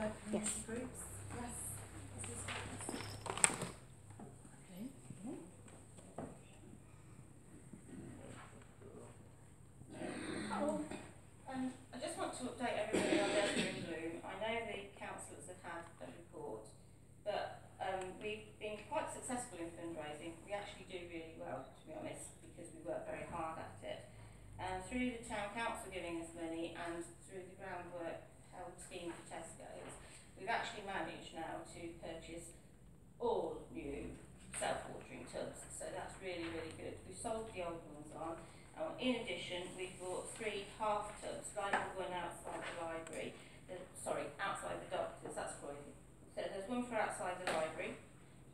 Yes. Groups? Yes. Oh, I just want to update everybody on Desborough in Bloom. I know the councillors have had a report, but we've been quite successful in fundraising. We actually do really well, to be honest, because we work very hard at it. And through the town council giving us money and through the groundwork held scheme for Tesco's, we've actually managed now to purchase all new self-watering tubs. So that's really, really good. We've sold the old ones on. In addition, we've bought 3 half tubs, like the one outside the library, outside the doctors, that's Croydon. So there's one for outside the library,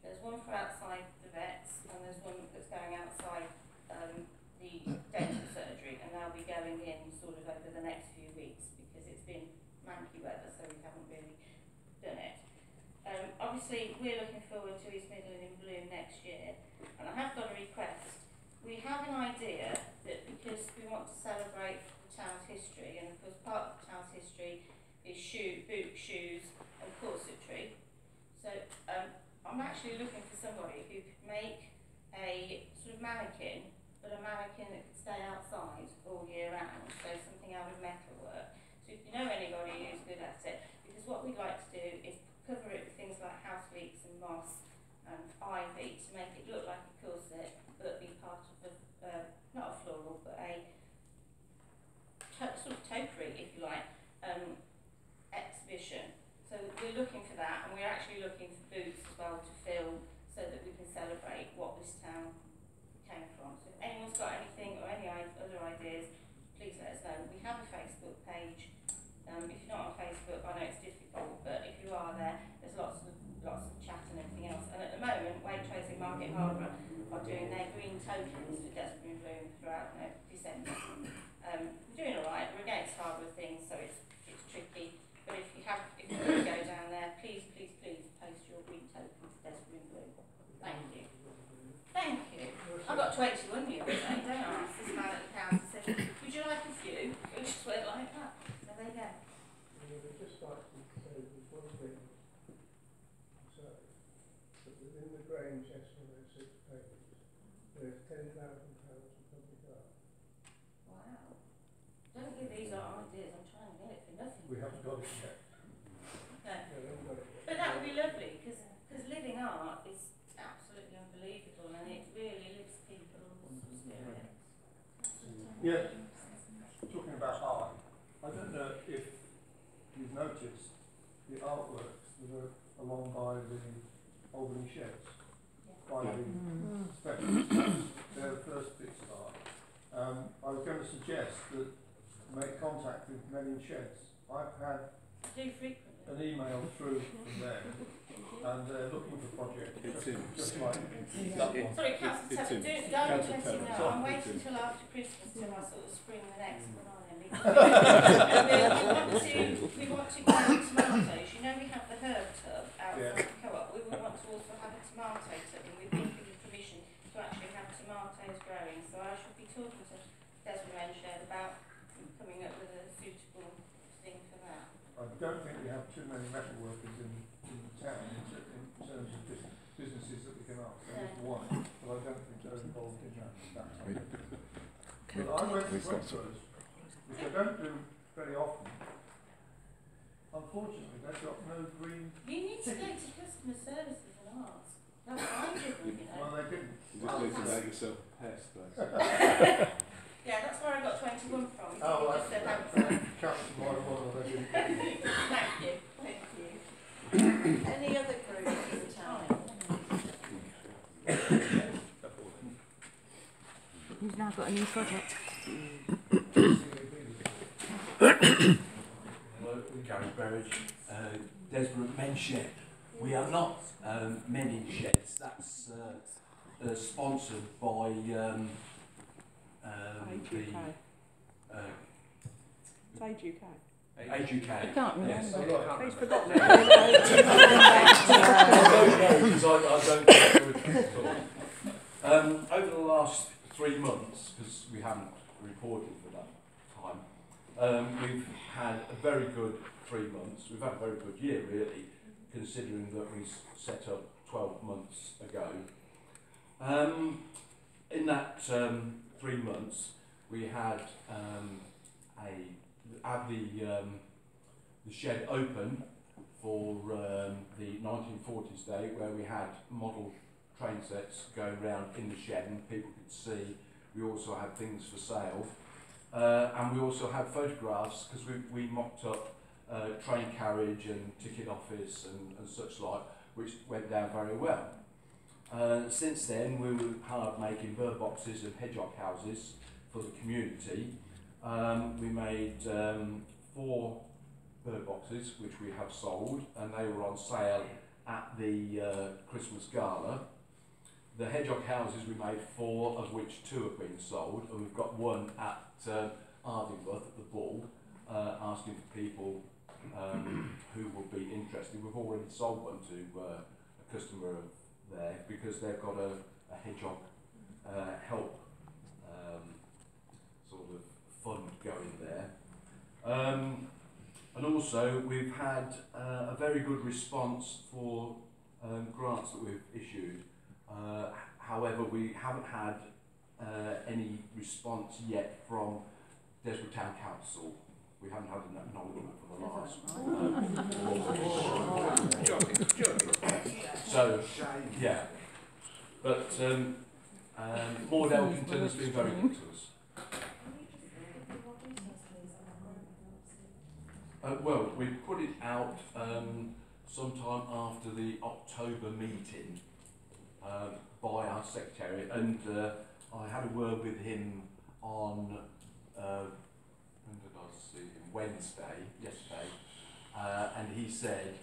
there's one for outside the vets, and there's one that's going outside the dental surgery, and they'll be going in sort of over the next few weeks because it's been manky weather, so we haven't really done it. Obviously, we're looking forward to East Midland in Bloom next year, and I have got a request. We have an idea that because we want to celebrate the town's history, and of course part of the town's history is boots, shoes and corsetry. So I'm actually looking for somebody who could make a sort of mannequin, but a mannequin that could stay outside all year round, so something out of metalwork. So if you know anybody who's good at it, because what we'd like to do is cover it with things like house leeks and moss and ivy to make it look like a corset, but be part of not a floral, but a sort of topiary, if you like, exhibition. So we're looking for that, and we're actually looking for booths as well to fill so that we can celebrate what this town came from. So if anyone's got anything or any other ideas, please let us know. We have a Facebook page. If you're not on Facebook, I know it's difficult, but if you are there, there's lots of chat and everything else. And at the moment, Waitrose in Market Harbour are doing their green tokens for Desborough in Bloom throughout December. We're doing all right. We're against Harbour things, so it's tricky. But if you want to go down there, please post your green token for Desborough in Bloom. Thank you. Thank you. I've got 21 the other day, don't I? This man at the counter said, "Would you like a few?" We just went like that. So there you go. I'd just like to say there's one thing to say, that within the Grange estimate 6 pages, there's £10,000 for public art. Wow. Don't give these our ideas, I'm trying to get it for nothing. We haven't got it yet. No. No, we haven't got it yet. But that would be lovely, because living art is absolutely unbelievable, and it really lifts people's spirits. Yeah, talking about art, I don't know if you've noticed the artworks that are along by the Albany Sheds, by the specialists. They're the first big start. I was going to suggest that make contact with Men in Sheds. I've had I do frequently. an email through from them, and they're looking for projects just like that one. Sorry, Councillor Taylor, don't let him know. I'm waiting until after Christmas till I sort of spring the next one on him. We want to grow tomatoes. You know we have the herb tub outside the co-op. We would want to also have a tomato tub, and we've been given permission to actually have tomatoes growing. So I should be talking to Desborough Shed about coming up with a suitable thing for that. I don't think we have too many metal workers in the town in terms of businesses that we can ask. There's one, but I don't think they're involved in that. But I went to Waitrose, which I don't do very often. Unfortunately, they've got no green. You need to go to customer services and ask. That's what I did, you know. Well, they didn't. You just need to make yourself a pest, basically. Yeah, that's where I got 21 from. Oh, You I just said that. Captain my one, they didn't. Thank you. Thank you. Any other groups in town? You've now got a new project. Hello, Gary Burridge, Desborough Men's Shed. We are not Men in Sheds. That's sponsored by Age UK. Age UK. I can't remember. Yes. He's forgotten No, because I don't know at all. Over the last 3 months, because we haven't reported for that time, we've had a very good 3 months. We've had a very good year, really, considering that we set up 12 months ago. In that 3 months, we had the shed open for the 1940s day, where we had model train sets going around in the shed and people could see. We also had things for sale, and we also had photographs, because we mocked up train carriage and ticket office and such like, which went down very well. Since then, we were hard making bird boxes and hedgehog houses for the community. We made 4 bird boxes, which we have sold, and they were on sale at the Christmas gala. The hedgehog houses we made 4, of which 2 have been sold, and we've got 1 at Ardingworth at the Bull, asking for people who will be interested. We've already sold one to a customer there, because they've got a hedgehog help sort of fund going there. And also we've had a very good response for grants that we've issued. However, we haven't had any response yet from Desborough Town Council. We haven't had an acknowledgement for the last. So, yeah. But Maud Elkington has been very good to us. Well, we put it out sometime after the October meeting by our secretary, and I had a word with him on when did I see him? Yesterday, and he said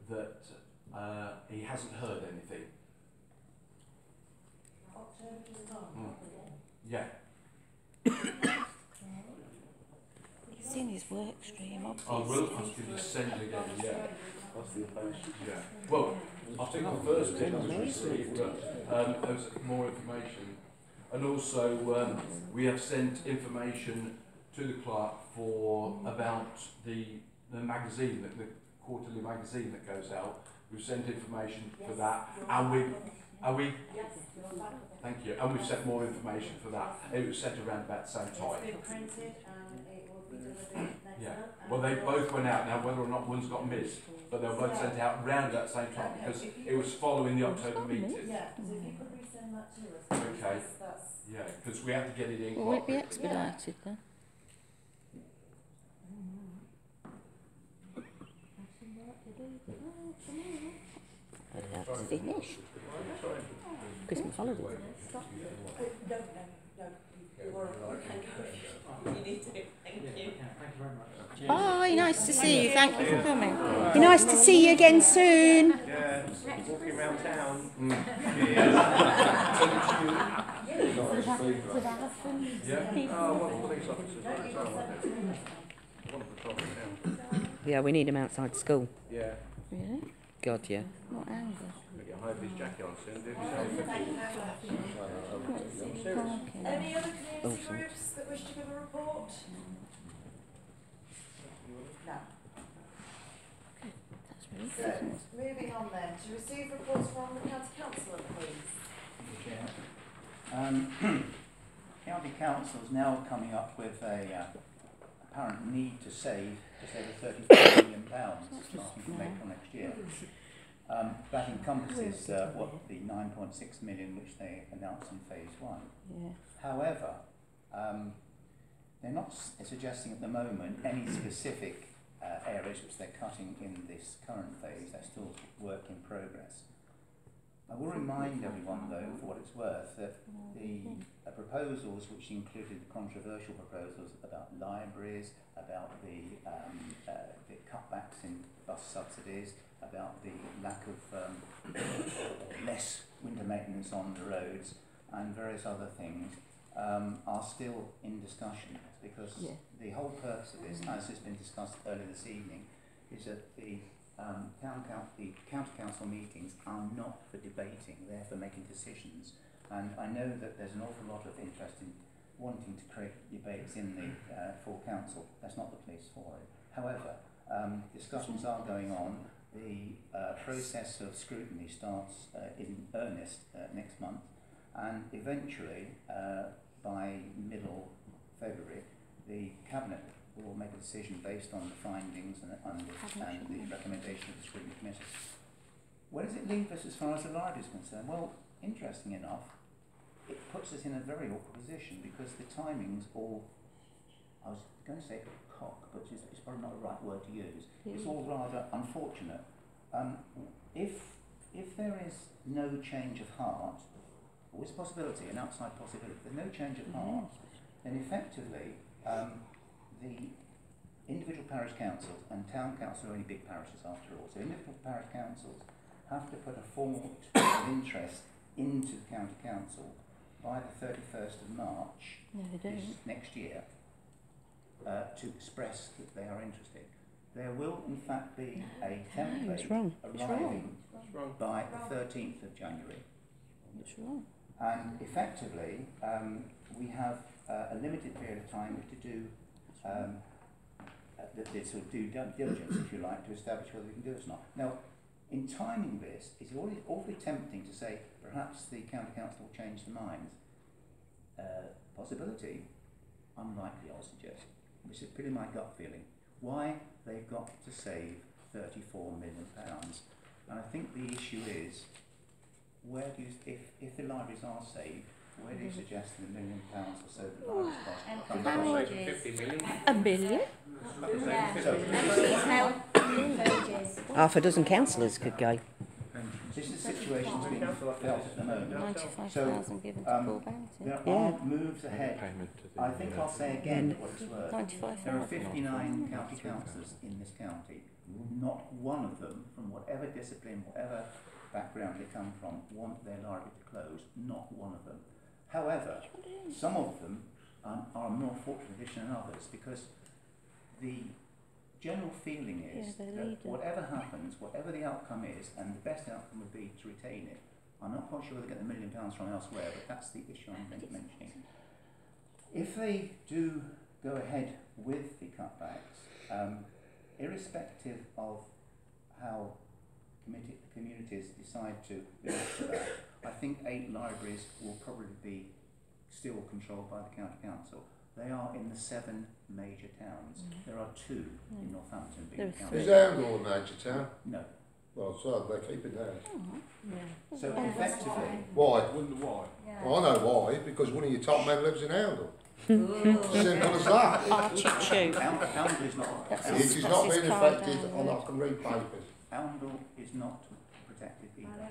that he hasn't heard anything. Yeah. It's in his work stream, obviously. I will ask him to send it again, yeah. Yeah. Well, I think the first thing was received, but there was more information. And also, we have sent information to the clerk for about the magazine, the quarterly magazine that goes out. We've sent information for that, and we thank you, and we've sent more information for that. It was sent around about the same time. It's been printed and it will be delivered next Yeah. month. Well, they both went out now, whether or not one's got missed, but they were both sent out around at the same time, because it was following the October meeting. Yeah, so if you could resend that to us. Okay. That's Yeah, because we have to get it in. Well, will it be expedited then? I'd have to finish. Christmas holidays. no, you are you need to. Thank you. Bye, nice to see you. Thank you for coming. Be nice to see you again soon. Yeah, walking around town. Yeah. One of the police officers. One of the top now. Yeah, we need him outside school. Yeah. Really? God, yeah. What angle? Get a high vis jacket on soon, do Any other community Awesome. groups that wish to give a report? No. That's really So, good, isn't it? moving on then, to receive reports from the County Councillor, please. County Council is now coming up with a apparent need to save just over £34 million starting from April next year. That encompasses what the 9.6 million which they announced in phase 1. Yeah. However, they're not suggesting at the moment any specific areas which they're cutting in this current phase. That's still work in progress. I will remind everyone, though, for what it's worth, that the proposals, which included the controversial proposals about libraries, about the cutbacks in bus subsidies, about the lack of less winter maintenance on the roads, and various other things, are still in discussion, because the whole purpose of this, as has been discussed earlier this evening, is that the county council meetings are not for debating, they're for making decisions. And I know that there's an awful lot of interest in wanting to create debates in the full council. That's not the place for it. However, discussions are going on. The process of scrutiny starts in earnest next month, and eventually, by middle February, the Cabinet will make a decision based on the findings and the recommendation of the scrutiny committee. Where does it leave us as far as the library is concerned? Well, interesting enough, it puts us in a very awkward position because the timings all, I was going to say cock, but it's probably not the right word to use. It's all rather unfortunate. If there is no change of heart, always a possibility, an outside possibility, if there's no change of heart, then effectively the individual parish councils and town councils are only big parishes after all. So individual parish councils have to put a formal expression of interest into the county council by the 31st of March next year to express that they are interested. There will in fact be a template arriving by the 13th of January. And effectively we have a limited period of time to do the sort of due diligence, if you like, to establish whether we can do this or not. Now, in timing this, it's awfully tempting to say perhaps the county council will change their minds. Possibility, unlikely, I'll suggest. This is pretty my gut feeling. Why? They've got to save £34 million. And I think the issue is, where do you, if the libraries are saved, where do you suggest the £1 million or so that the libraries cost? 50 million. A million? Half a dozen councillors could go. This is the situation that's being felt at the moment. 95,000 given to Paul Bounty. There are moves ahead. I think I'll say again what it's worth. 95,000. There are 59 county councillors in this county. Not one of them, from whatever discipline, whatever background they come from, want their library to close. Not one of them. However, some of them are a more fortunate position than others because the general feeling is that whatever happens, whatever the outcome is, and the best outcome would be to retain it. I'm not quite sure where they get the £1 million from elsewhere, but that's the issue I'm mentioning. If they do go ahead with the cutbacks, irrespective of how communities decide to react to that, I think 8 libraries will probably be still controlled by the county council. They are in the 7 major towns. There are 2 in Northampton being counted. Is Oundle a major town? No. Well, so they keep it down. So effectively, Why? Wonder why. Well, I know why, because one of your top men lives in Oundle. Simple as that. Oundle is not. It is not being affected, and I can read papers. Oundle is not protected either.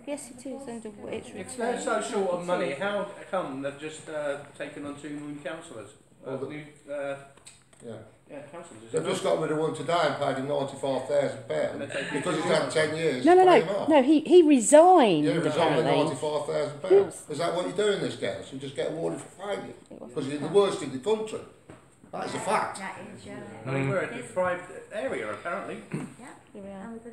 Yes, it is under it's If they're so short of money, how come they've just taken on 2 new councillors? Well, Yeah, councillors. They've just got rid of one today and paid him £95,000 because he's had 10 years. No, to pay him off. no. He resigned. Yeah, he resigned with Apparently. £95,000. Is that what you do in this case? You just get awarded for failure because you're the worst in the country. That is a fact. I mean, we're a deprived area apparently.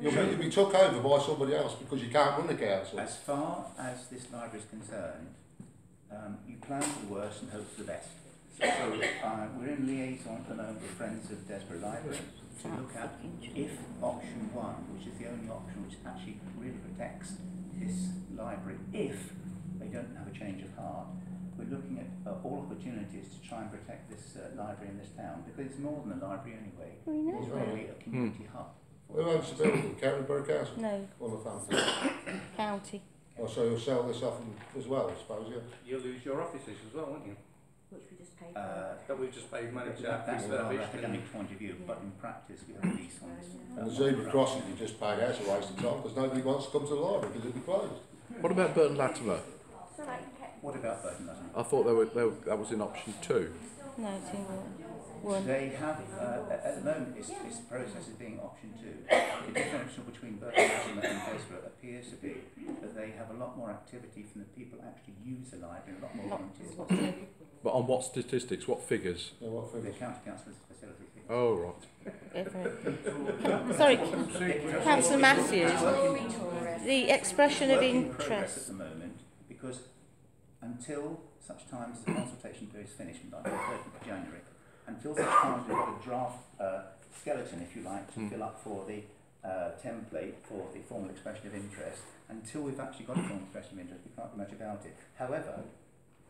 You'll be took over by somebody else because you can't run the council. As far as this library is concerned, you plan for the worst and hope for the best. So we're in liaison at the moment with Friends of Desborough Library to look at if option 1, which is the only option which actually really protects this library, if they don't have a change of heart, we're looking at all opportunities to try and protect this library in this town, because it's more than a library anyway. It's really a community hub. Who owns the building? Canterbury Council? No. Or Northampton? County. Oh, so you'll sell this off as well, I suppose, yeah? You'll lose your offices as well, won't you? Which we just paid That we've just paid money to have That's from an refurbished. academic point of view, but in practice we have these ones. And the zebra crossing you just paid out's a waste of time because nobody wants to come to the library because it'll be closed. What about Burton Latimer? What about Burton Latimer? I thought that was in option 2. No, it's in one. They have, at the moment, this process is being option 2. The differential between Burton Latimer and Desborough appears to be that they have a lot more activity from the people who actually use the library, a lot more volunteers. But on what statistics, what figures? Yeah, what The figures? county council's facility figures. Oh, right. Sorry, Councillor Matthews. It's The expression of work in progress interest. at the moment, because until such time as the consultation period is finished, like the 30th of January, until such time as we've got a draft skeleton, if you like, to fill up for the template for the formal expression of interest. Until we've actually got a formal expression of interest, we can't do much about it. However,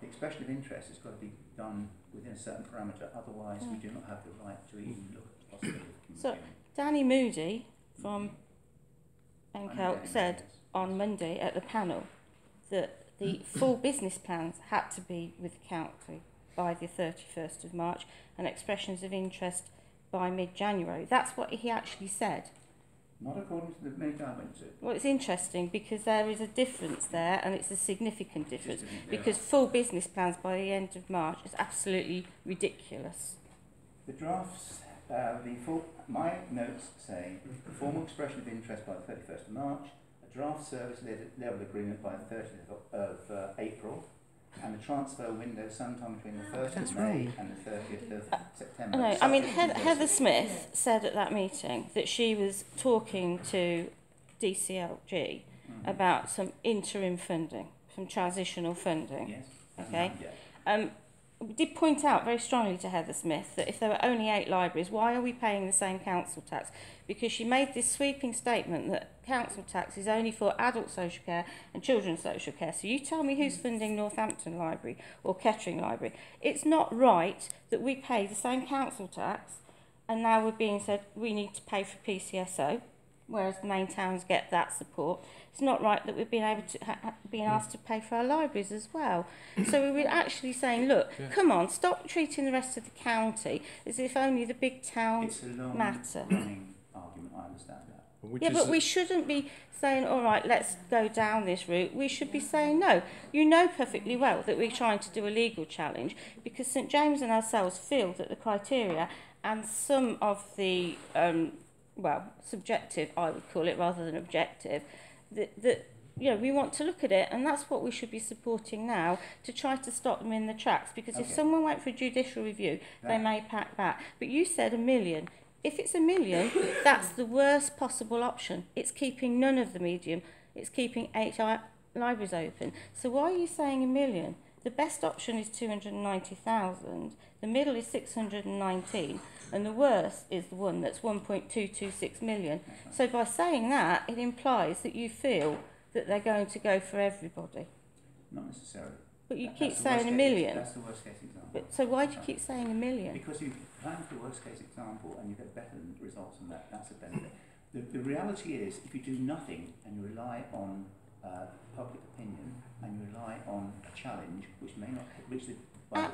the expression of interest has got to be done within a certain parameter, otherwise we do not have the right to even look at the possibility of So, communicating. Danny Moody from NCAL said on Monday at the panel that the full business plans had to be with the county by the 31st of March and expressions of interest by mid-January. That's what he actually said. Not according to the meeting I went to. Well, it's interesting because there is a difference there, and it's a significant difference, because full business plans by the end of March is absolutely ridiculous. The drafts, my notes say the formal expression of interest by the 31st of March, a draft service level agreement by the 30th of April, and the transfer window sometime between the 1st of May and the 30th of September. No, I mean, Heather Smith said at that meeting that she was talking to DCLG about some interim funding, some transitional funding. Yes. Okay. We did point out very strongly to Heather Smith that if there were only 8 libraries, why are we paying the same council tax? Because she made this sweeping statement that council tax is only for adult social care and children's social care. So you tell me who's funding Northampton Library or Kettering Library. It's not right that we pay the same council tax and now we're being said we need to pay for PCSO, whereas the main towns get that support. It's not right that we've been able to being asked to pay for our libraries as well. So we were actually saying, look, come on, stop treating the rest of the county as if only the big towns matter. Running argument, I understand that. Yeah, but we shouldn't be saying, all right, let's go down this route. We should be saying, no, you know perfectly well that we're trying to do a legal challenge because St James and ourselves feel that the criteria and some of the, subjective, I would call it, rather than objective, that we want to look at it, and that's what we should be supporting now to try to stop them in the tracks, because if someone went for a judicial review, they may pack back. But you said 1 million. If it's 1 million, that's the worst possible option. It's keeping none of the medium. It's keeping 8 libraries open. So why are you saying 1 million? The best option is 290,000. The middle is 619. And the worst is the one that's 1.226 million. So by saying that, it implies that you feel that they're going to go for everybody. Not necessarily. But you keep saying 1 million. That's the worst case example. But, so why do you keep saying 1 million? Because you plan for the worst case example and you get better results than that. That's a benefit. The reality is, if you do nothing and you rely on public opinion and you rely on a challenge which may not reach the right,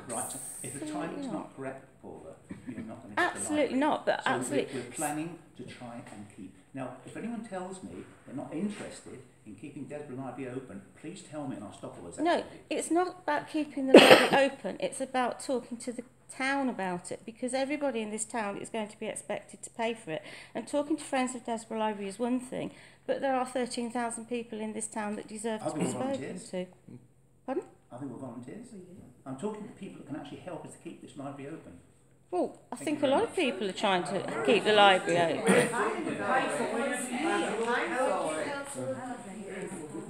if the timing's not correct, Paula, you're not going to get the Absolutely not, but so absolutely. We're planning to try and keep. Now, if anyone tells me they're not interested in keeping Desborough Library open, please tell me and I'll stop all this. No, it's not about keeping the library open. It's about talking to the town about it, because everybody in this town is going to be expected to pay for it. And talking to Friends of Desborough Library is one thing, but there are 13,000 people in this town that deserve to be spoken to. Pardon? I think we're volunteers. I'm talking to people that can actually help us to keep this library open. Well, I think a lot of people are trying to keep the library open.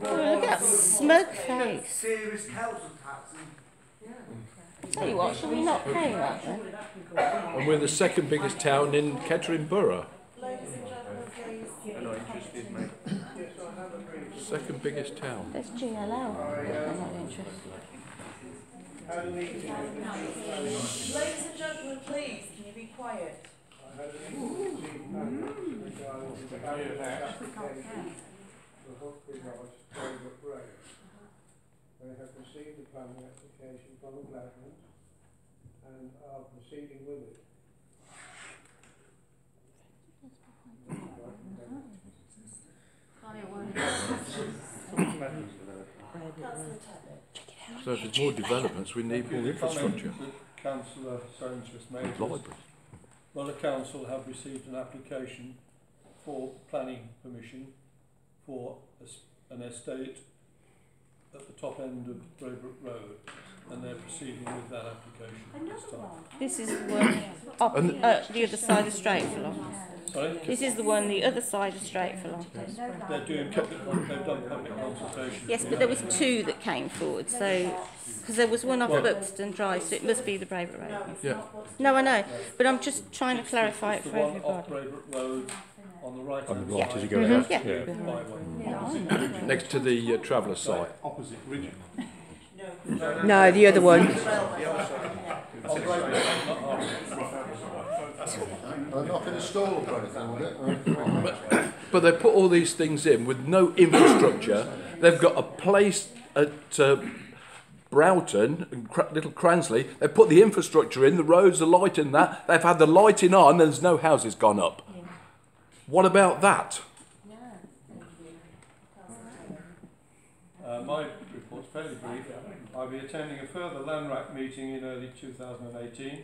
Oh, look at that smug face. Serious council tax. Tell you what, shall we not pay that then? And we're the second biggest town in Kettering Borough. They're not interested, mate. Second biggest town. There's GLL. They're not interested. Ladies and gentlemen, please, can you be quiet? They have received a planning application from the Gladmans and are proceeding with it. So if there's more developments, we need more infrastructure. Councillor Sainz made. Libraries. Well, the council have received an application for planning permission for an estate at the top end of Braybrook Road, and they're proceeding with that application this time. This is the one up the other side of Straightforlard. Sorry? This is the one the other side of Straightforlard. They're doing, they've done public consultation. Yes, but there was two that came forward, so because there was one off Buxton Drive, so it must be the Braybrook Road. Yeah. No, I know, but I'm just trying to clarify it The for one off everybody. Braybrook Road on the right On hand the right side. as you go out. Yeah. Yeah. Next to the traveller site. Opposite Ridge. No, the other one. Not in a stall or anything, would it? But they put all these things in with no infrastructure. They've got a place at Broughton, and Little Cransley. They put the infrastructure in, the roads, the light in that. They've had the lighting on and there's no houses gone up. What about that? My report's fairly brief. I'll be attending a further LANRAC meeting in early 2018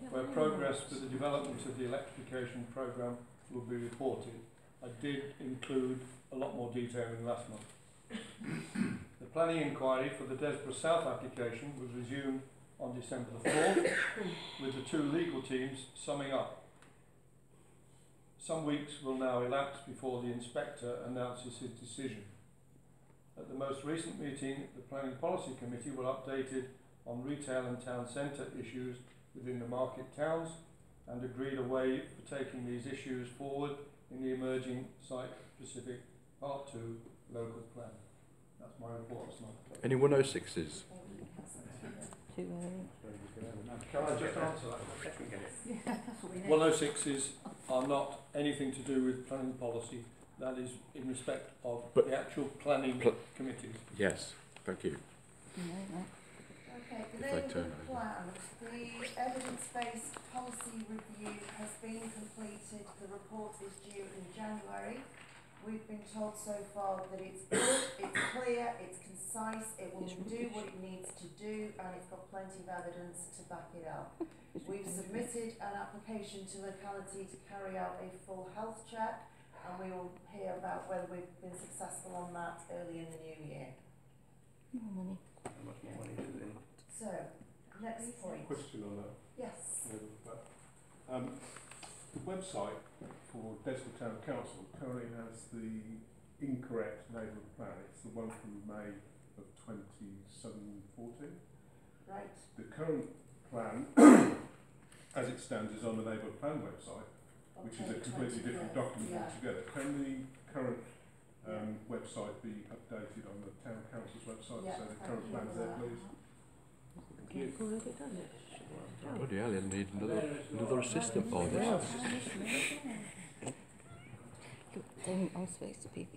where progress with the development of the electrification programme will be reported. I did include a lot more detail in last month. The planning inquiry for the Desborough South application was resumed on December the 4th with the two legal teams summing up. Some weeks will now elapse before the inspector announces his decision. At the most recent meeting, the Planning Policy Committee were updated on retail and town centre issues within the market towns and agreed a way for taking these issues forward in the emerging site-specific Part 2 local plan. That's my report this month. Any 106s? Can I just answer that? 106s are not anything to do with planning policy. That is in respect of the actual planning committees. Yes, thank you. Okay, the name of the plan, the evidence-based policy review has been completed. The report is due in January. We've been told so far that it's good, it's clear, it's concise, it will do what it needs to do, and it's got plenty of evidence to back it up. We've submitted an application to locality to carry out a full health check, and we will hear about whether we've been successful on that early in the new year. So, next point. Question on that. Yes. The website for Desborough Town Council currently has the incorrect neighbourhood plan. It's the one from May of 2014. Right. The current plan, as it stands, is on the neighbourhood plan website, which is a completely different document altogether. Can the current website be updated on the Town Council's website so the current plan's there, please? Bloody hell, you need another assistant for this. I'm supposed to be.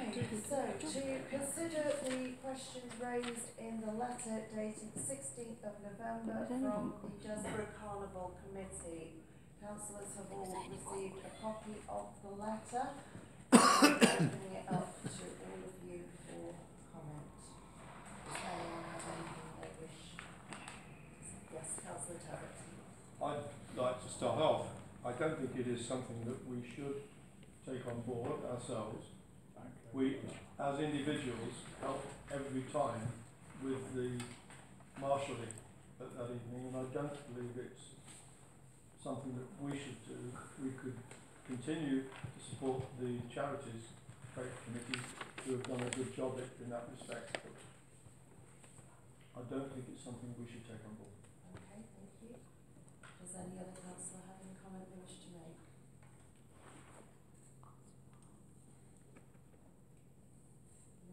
Okay, so to consider the questions raised in the letter dated the 16th of November from the Desborough Carnival Committee, councillors have all received a copy of the letter. I'm opening it up to all of you for comment. Does anyone have anything they wish? Yes, Councillor Tarrant. I'd like to start off. I don't think it is something that we should take on board ourselves. We, as individuals, help every time with the marshalling at that evening, and I don't believe it's something that we should do. We could continue to support the charities trade committees who have done a good job in that respect. But I don't think it's something we should take on board. Okay, thank you. Does any other councillor have any comment they wish to make?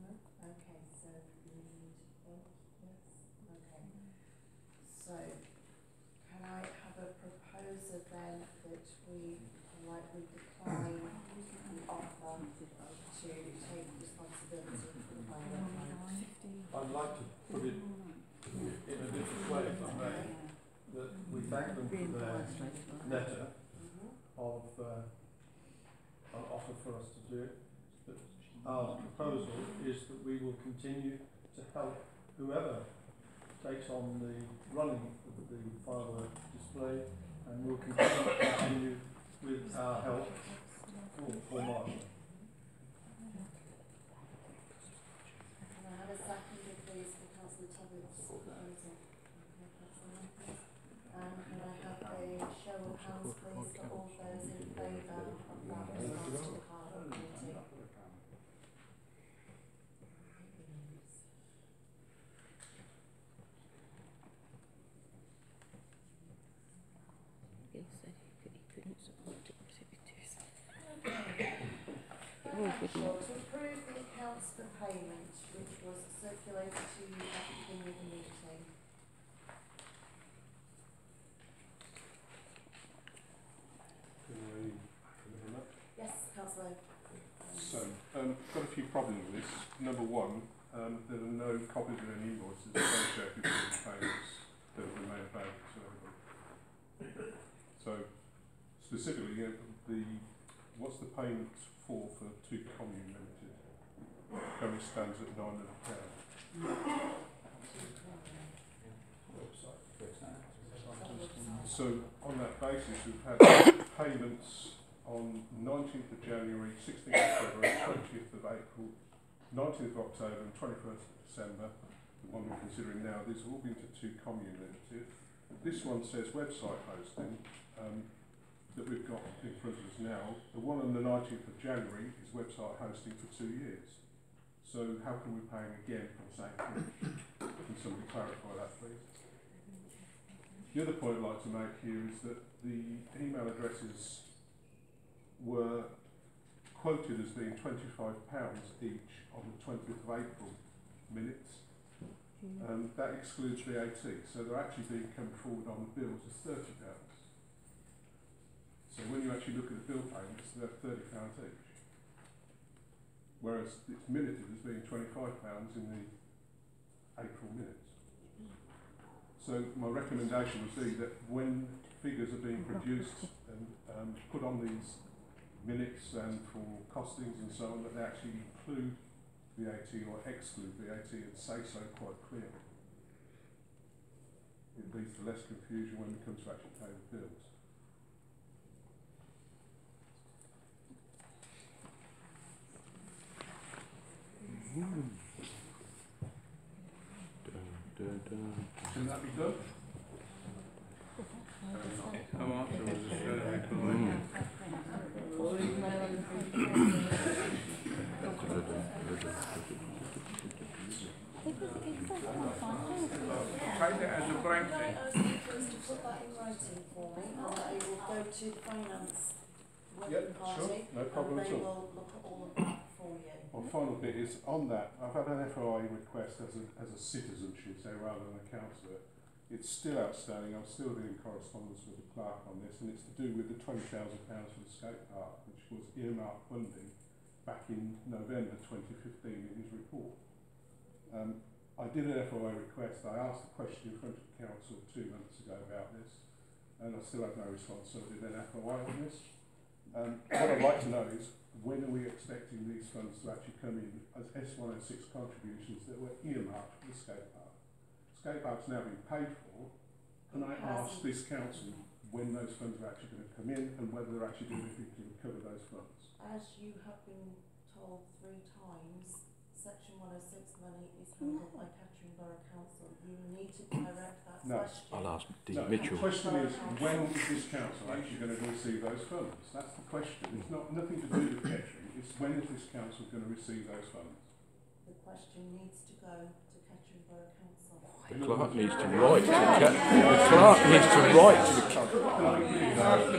No? Okay, so we need to vote, yes? Okay. So, can I have a proposer then that we politely decline the offer to take responsibility for the final plan? I'd like to put it in a different way, if I may, that we thank them for their letter of an offer for us to do it. But our proposal is that we will continue to help whoever takes on the running of the firework display, and we'll continue with our help for Marshall. seconder, please, for Councillor Tobbitt's proposal? Okay, Councillor Matthews. Can I have a show of hands, please, for all those in favour of that response to the Carbon Committee? He said he couldn't support it activities. To approve the accounts for payment, which was circulated to you at the beginning of the meeting. Can I deliver that? Yes, Councillor. So, got a few problems with this. Number one, there are no copies of any invoices associated with the payments that have been made available to everybody. So, specifically, what's the payment for Two Commune Limited? Currently stands at £900. So, on that basis, we've had payments on 19th of January, 16th of February, 20th of April, 19th of October and 21st of December, the one we're considering now. These have all been to Two Commune Limited. This one says website hosting that we've got in front of us now. The one on the 19th of January is website hosting for 2 years. So how can we pay again for the same thing? Can somebody clarify that, please? The other point I'd like to make here is that the email addresses were quoted as being £25 each on the 20th of April minutes. That excludes VAT, so they're actually being come forward on the bills as £30. So when you actually look at the bill payments, they're £30 each. Whereas it's minuted as being £25 in the April minutes. So my recommendation would be that when figures are being produced and put on these minutes and for costings and so on, that they actually include VAT or exclude VAT and say so quite clearly. It leads to less confusion when it comes to actually paying the bills. Can that be done? How after was the show? Take it as a blank. Can I ask you please to put that in writing for me, and that it will go to the finance working party, sure, no problem and at they all. will look at all of that for you. Well, final bit is on that. I've had an FOI request as a citizen, should we say, rather than a councillor. It's still outstanding. I'm still in correspondence with the clerk on this, and it's to do with the £20,000 for the skate park, which was earmarked funding back in November 2015 in his report. I did an FOI request. I asked a question in front of the council 2 months ago about this, and I still have no response, so I did an FOI on this. What I'd like to know is, when are we expecting these funds to actually come in as S106 contributions that were earmarked for the skate park? Skate park's now been paid for. Can I ask this council when those funds are actually going to come in and whether they're actually doing anything to recover those funds? As you have been told 3 times, Section 106 money is handled by Kettering Borough Council. You need to direct that question. I'll ask Dean No, Mitchell. the question is, when is this council actually going to receive those funds? That's the question. It's not nothing to do with Kettering. It's when is this council going to receive those funds? The question needs to go to Kettering Borough Council. The clerk needs to write to the clerk needs to write to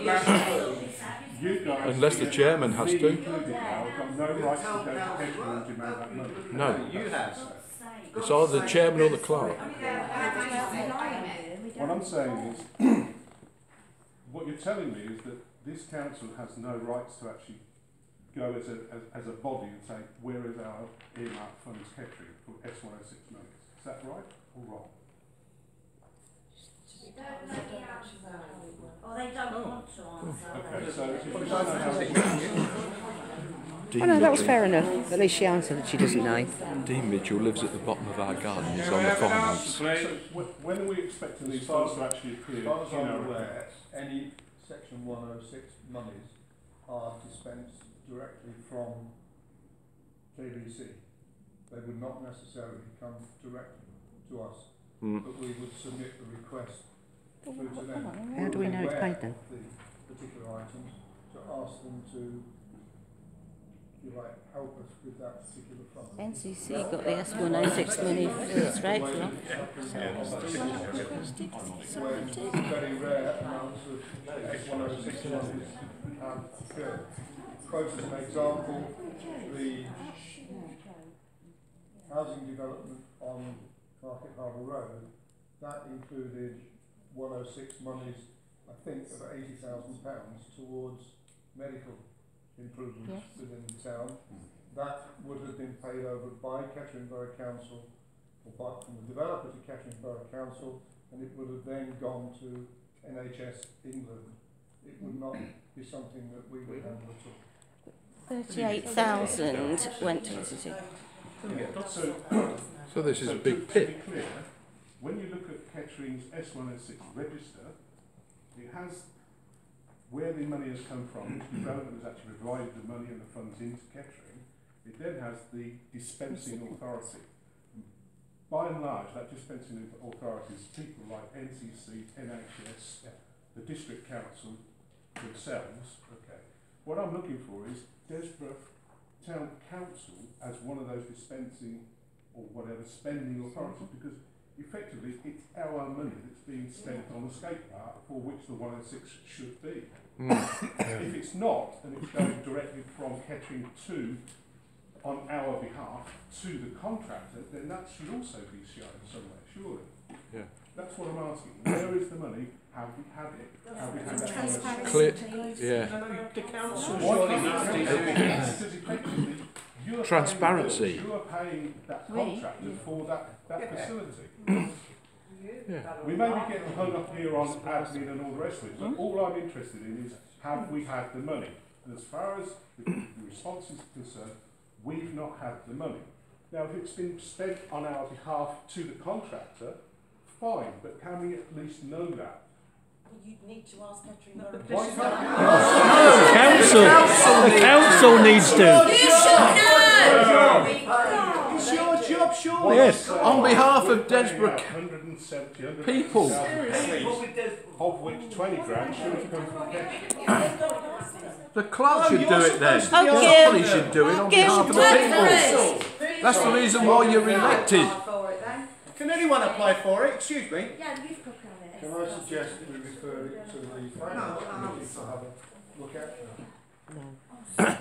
the unless the chairman has to. No rights to go to Kettering and demand that money. No. You have. It's either the chairman or the clerk. What I'm saying is, what you're telling me is that this council has no rights to actually go as a body and say, where is our earmarked funds Kettering for S106 money? Is that right or wrong? Or they don't want to answer. Okay, so if you don't know how Oh no, that was fair enough. At least she answered that she doesn't know. Dean Mitchell lives at the bottom of our garden. He's on the finance. So when are we expecting these funds to actually appear? As far as I'm aware, any Section 106 monies are dispensed directly from JBC. they would not necessarily come direct to us, Mm. but we would submit the request through to them. How do we know it's Aware paid then? of the particular items, to ask them to, if you like, help us with that particular fund. NCC got the S106 money straight from When very rare amounts of S106 monies have occurred. Quote as an example, the housing development on Market Harbour Road, that included 106 monies, I think, of £80,000 towards medical improvements within the town. That would have been paid over by Kettering Borough Council, or by, from the developer to Kettering Borough Council, and it would have then gone to NHS England. It would not be something that we would handle at all. 38,000 went to NCC. So this is a big To pit. be clear, when you look at Kettering's S106 register, it has where the money has come from, which the development has actually provided the money and the funds into Kettering. It then has the dispensing authority. By and large, that dispensing authority is people like NCC, NHS, the district council themselves. Okay. What I'm looking for is Desborough Town Council as one of those dispensing or whatever spending authorities, because effectively it's our money that's being spent on the skate park for which the 106 should be. If it's not, and it's going directly from Kettering to, on our behalf, to the contractor, then that should also be shown somewhere, surely. Yeah. That's what I'm asking. Where is the money? Have we had it? Have we had that? Clear. Yeah. The council Why surely can't needs the to council do do it. that? Because effectively, you are Transparency. paying the bills, you are paying that contractor for that facility. We may be getting hung up here on admin and all the rest of it, but all I'm interested in is, have we had the money? And as far as the response is concerned, we've not had the money. Now, if it's been spent on our behalf to the contractor, fine, but can we at least know that? You need to ask Kettering Borough. Why can't The council needs to. It's your job, surely. Yes, on behalf of Desborough 170, people. of which 20 grand should have come from Kettering. The clerk should do it then. Oh, Somebody should do it on behalf of the people. That's the reason why you're elected. Can anyone apply for it? Excuse me. Yeah, you've got it. Can I suggest that we refer it to the finance committee to have a look at?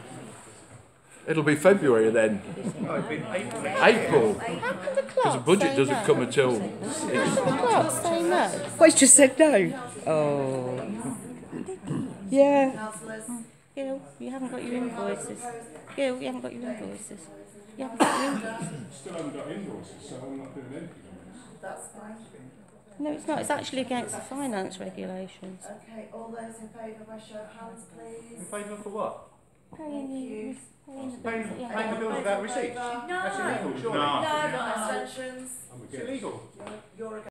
It'll be February then. No, it'd be April. April. How can the Because the clerk budget say doesn't no? come until. How can the clerk say no? Well, he's just said no. Oh. Yeah. Councillors. Gil, you haven't got your invoices. Gil, you haven't got your invoices. You haven't got your invoices. Still haven't got invoices, so I'm not doing anything on this. That's fine. No, it's not. It's actually against the finance regulations. Okay, all those in favour, by show of hands, please. In favour for what? Paying you. Paying the bills without receipts? That's illegal, surely. No, abstentions. It's illegal. You're against.